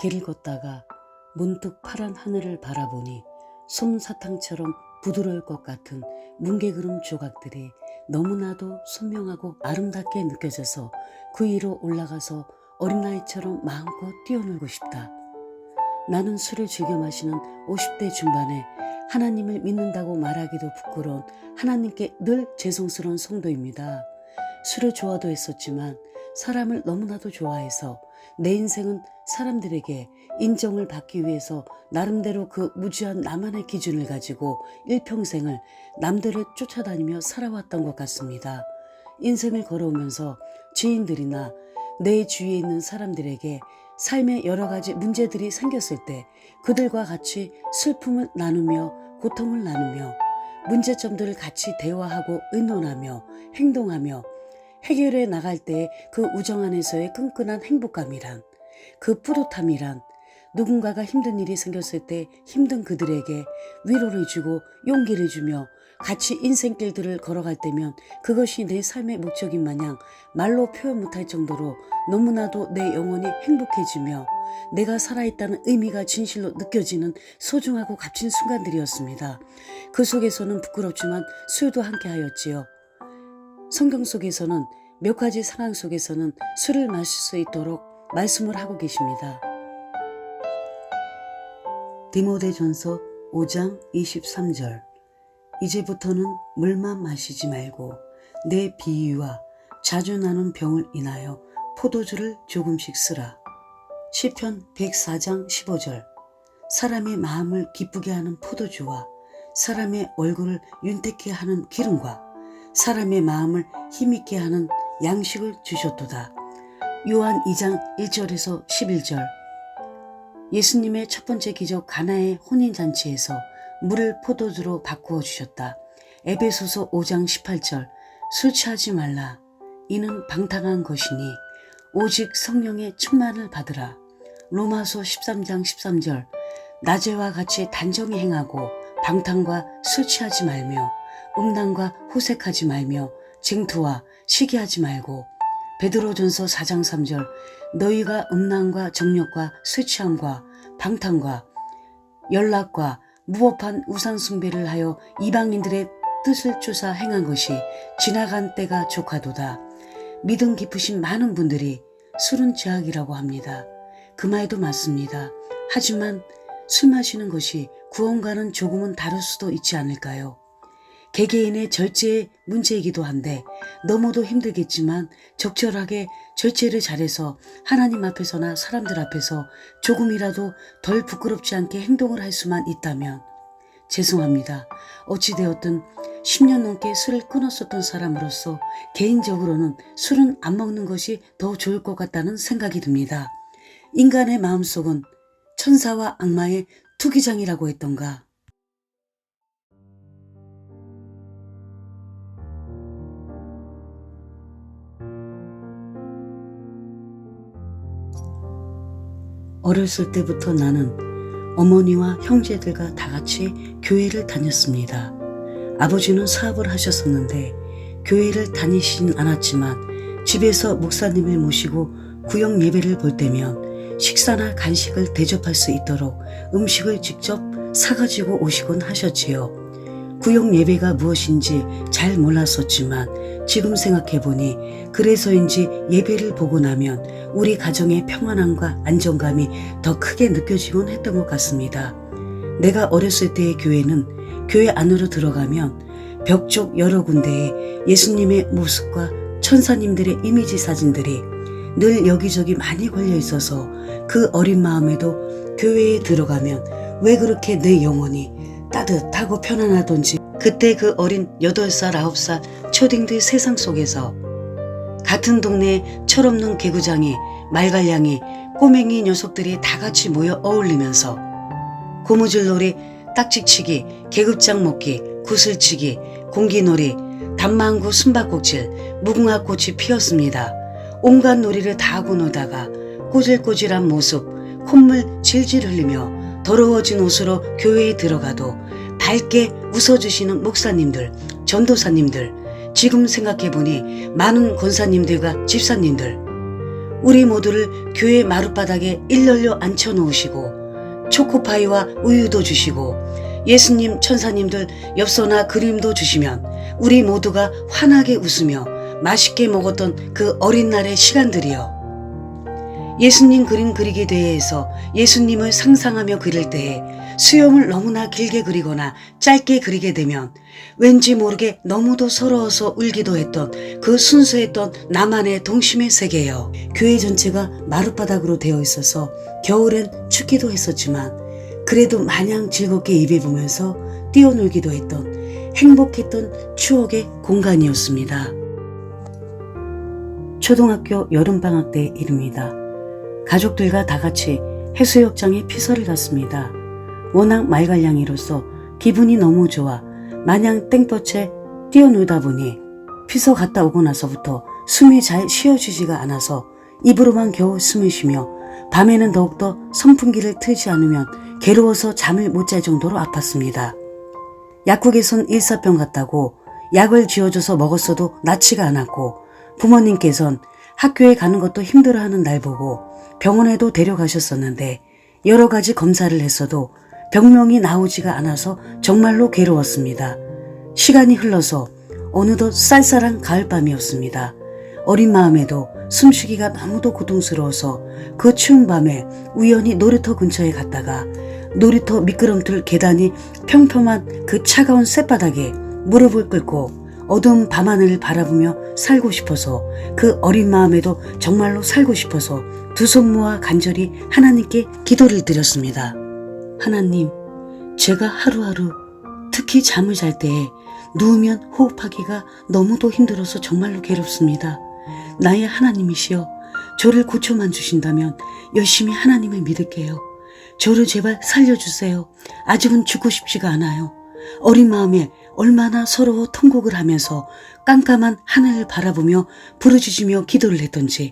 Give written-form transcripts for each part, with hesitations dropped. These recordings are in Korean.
길을 걷다가 문득 파란 하늘을 바라보니 솜사탕처럼 부드러울 것 같은 뭉게구름 조각들이 너무나도 선명하고 아름답게 느껴져서 그 위로 올라가서 어린 나이처럼 마음껏 뛰어놀고 싶다. 나는 술을 즐겨 마시는 50대 중반에 하나님을 믿는다고 말하기도 부끄러운 하나님께 늘 죄송스러운 성도입니다. 술을 좋아도 했었지만 사람을 너무나도 좋아해서 내 인생은 사람들에게 인정을 받기 위해서 나름대로 그 무지한 나만의 기준을 가지고 일평생을 남들을 쫓아다니며 살아왔던 것 같습니다. 인생을 걸어오면서 지인들이나 내 주위에 있는 사람들에게 삶에 여러 가지 문제들이 생겼을 때 그들과 같이 슬픔을 나누며 고통을 나누며 문제점들을 같이 대화하고 의논하며 행동하며 해결해 나갈 때의 그 우정 안에서의 끈끈한 행복감이란, 그 뿌듯함이란, 누군가가 힘든 일이 생겼을 때 힘든 그들에게 위로를 주고 용기를 주며 같이 인생길들을 걸어갈 때면 그것이 내 삶의 목적인 마냥 말로 표현 못할 정도로 너무나도 내 영혼이 행복해지며 내가 살아있다는 의미가 진실로 느껴지는 소중하고 값진 순간들이었습니다. 그 속에서는 부끄럽지만 술도 함께 하였지요. 성경 속에서는 몇 가지 상황 속에서는 술을 마실 수 있도록 말씀을 하고 계십니다. 디모데전서 5장 23절 이제부터는 물만 마시지 말고 내 비위와 자주 나는 병을 인하여 포도주를 조금씩 쓰라. 시편 104장 15절 사람의 마음을 기쁘게 하는 포도주와 사람의 얼굴을 윤택케 하는 기름과 사람의 마음을 힘있게 하는 양식을 주셨도다. 요한 2장 1절에서 11절 예수님의 첫 번째 기적 가나의 혼인잔치에서 물을 포도주로 바꾸어 주셨다. 에베소서 5장 18절 술 취하지 말라. 이는 방탕한 것이니 오직 성령의 충만을 받으라. 로마서 13장 13절 낮에와 같이 단정히 행하고 방탕과 술 취하지 말며 음란과 호색하지 말며 쟁투와 시기하지 말고 베드로전서 4장 3절 너희가 음란과 정욕과 술 취함과 방탕과 연락과 무법한 우상 숭배를 하여 이방인들의 뜻을 쫓아 행한 것이 지나간 때가 족하도다. 믿음 깊으신 많은 분들이 술은 죄악이라고 합니다. 그 말도 맞습니다. 하지만 술 마시는 것이 구원과는 조금은 다를 수도 있지 않을까요? 개개인의 절제의 문제이기도 한데 너무도 힘들겠지만 적절하게 절제를 잘해서 하나님 앞에서나 사람들 앞에서 조금이라도 덜 부끄럽지 않게 행동을 할 수만 있다면 죄송합니다. 어찌되었든 10년 넘게 술을 끊었었던 사람으로서 개인적으로는 술은 안 먹는 것이 더 좋을 것 같다는 생각이 듭니다. 인간의 마음속은 천사와 악마의 투기장이라고 했던가. 어렸을 때부터 나는 어머니와 형제들과 다 같이 교회를 다녔습니다. 아버지는 사업을 하셨었는데 교회를 다니시진 않았지만 집에서 목사님을 모시고 구역 예배를 볼 때면 식사나 간식을 대접할 수 있도록 음식을 직접 사가지고 오시곤 하셨지요. 구역 예배가 무엇인지 잘 몰랐었지만 지금 생각해보니 그래서인지 예배를 보고 나면 우리 가정의 평안함과 안정감이 더 크게 느껴지곤 했던 것 같습니다. 내가 어렸을 때의 교회는 교회 안으로 들어가면 벽 쪽 여러 군데에 예수님의 모습과 천사님들의 이미지 사진들이 늘 여기저기 많이 걸려 있어서 그 어린 마음에도 교회에 들어가면 왜 그렇게 내 영혼이 따뜻하고 편안하던지 그때 그 어린 8살, 9살 초딩들 세상 속에서 같은 동네에 철없는 개구장이, 말갈량이, 꼬맹이 녀석들이 다 같이 모여 어울리면서 고무줄놀이, 딱지치기, 계급장 먹기, 구슬치기, 공기놀이, 단망구 숨바꼭질, 무궁화꽃이 피었습니다. 온갖 놀이를 다 하고 놀다가 꼬질꼬질한 모습, 콧물 질질 흘리며 더러워진 옷으로 교회에 들어가도 밝게 웃어주시는 목사님들, 전도사님들, 지금 생각해보니 많은 권사님들과 집사님들, 우리 모두를 교회 마룻바닥에 일렬로 앉혀놓으시고 초코파이와 우유도 주시고 예수님 천사님들 엽서나 그림도 주시면 우리 모두가 환하게 웃으며 맛있게 먹었던 그 어린 날의 시간들이여. 예수님 그림 그리기 대회에서 예수님을 상상하며 그릴 때에 수염을 너무나 길게 그리거나 짧게 그리게 되면 왠지 모르게 너무도 서러워서 울기도 했던 그 순수했던 나만의 동심의 세계여. 교회 전체가 마룻바닥으로 되어 있어서 겨울엔 춥기도 했었지만 그래도 마냥 즐겁게 입에 보면서 뛰어놀기도 했던 행복했던 추억의 공간이었습니다. 초등학교 여름방학 때 일입니다. 가족들과 다 같이 해수욕장에 피서를 갔습니다. 워낙 말갈량이로서 기분이 너무 좋아 마냥 땡볕에 뛰어놀다 보니 피서 갔다 오고 나서부터 숨이 잘 쉬어지지가 않아서 입으로만 겨우 숨을 쉬며 밤에는 더욱더 선풍기를 틀지 않으면 괴로워서 잠을 못 잘 정도로 아팠습니다. 약국에선 일사병 같다고 약을 쥐어줘서 먹었어도 낫지가 않았고 부모님께선 학교에 가는 것도 힘들어하는 날 보고 병원에도 데려가셨었는데 여러 가지 검사를 했어도 병명이 나오지가 않아서 정말로 괴로웠습니다. 시간이 흘러서 어느덧 쌀쌀한 가을밤이었습니다. 어린 마음에도 숨쉬기가 너무도 고통스러워서 그 추운 밤에 우연히 놀이터 근처에 갔다가 놀이터 미끄럼틀 계단이 평평한 그 차가운 쌔바닥에 무릎을 꿇고 어두운 밤하늘을 바라보며 살고 싶어서 그 어린 마음에도 정말로 살고 싶어서 두 손 모아 간절히 하나님께 기도를 드렸습니다. 하나님, 제가 하루하루 특히 잠을 잘 때에 누우면 호흡하기가 너무도 힘들어서 정말로 괴롭습니다. 나의 하나님이시여, 저를 고쳐만 주신다면 열심히 하나님을 믿을게요. 저를 제발 살려주세요. 아직은 죽고 싶지가 않아요. 어린 마음에 얼마나 서러워 통곡을 하면서 깜깜한 하늘을 바라보며 부르짖으며 기도를 했던지.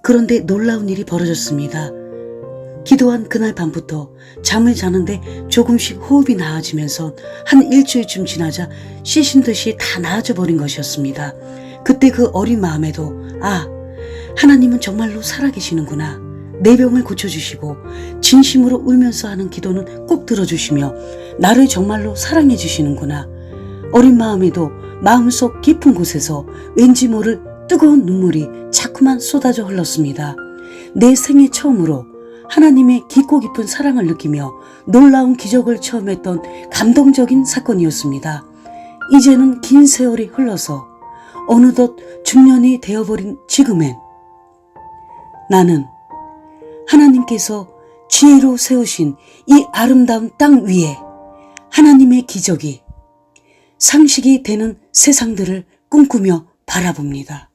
그런데 놀라운 일이 벌어졌습니다. 기도한 그날 밤부터 잠을 자는데 조금씩 호흡이 나아지면서 한 일주일쯤 지나자 씻은 듯이 다 나아져 버린 것이었습니다. 그때 그 어린 마음에도 하나님은 정말로 살아계시는구나. 내 병을 고쳐주시고 진심으로 울면서 하는 기도는 꼭 들어주시며 나를 정말로 사랑해 주시는구나. 어린 마음에도 마음속 깊은 곳에서 왠지 모를 뜨거운 눈물이 자꾸만 쏟아져 흘렀습니다. 내 생애 처음으로 하나님의 깊고 깊은 사랑을 느끼며 놀라운 기적을 체험했던 감동적인 사건이었습니다. 이제는 긴 세월이 흘러서 어느덧 중년이 되어버린 지금엔 나는 하나님께서 지혜로 세우신 이 아름다운 땅 위에 하나님의 기적이 상식이 되는 세상들을 꿈꾸며 바라봅니다.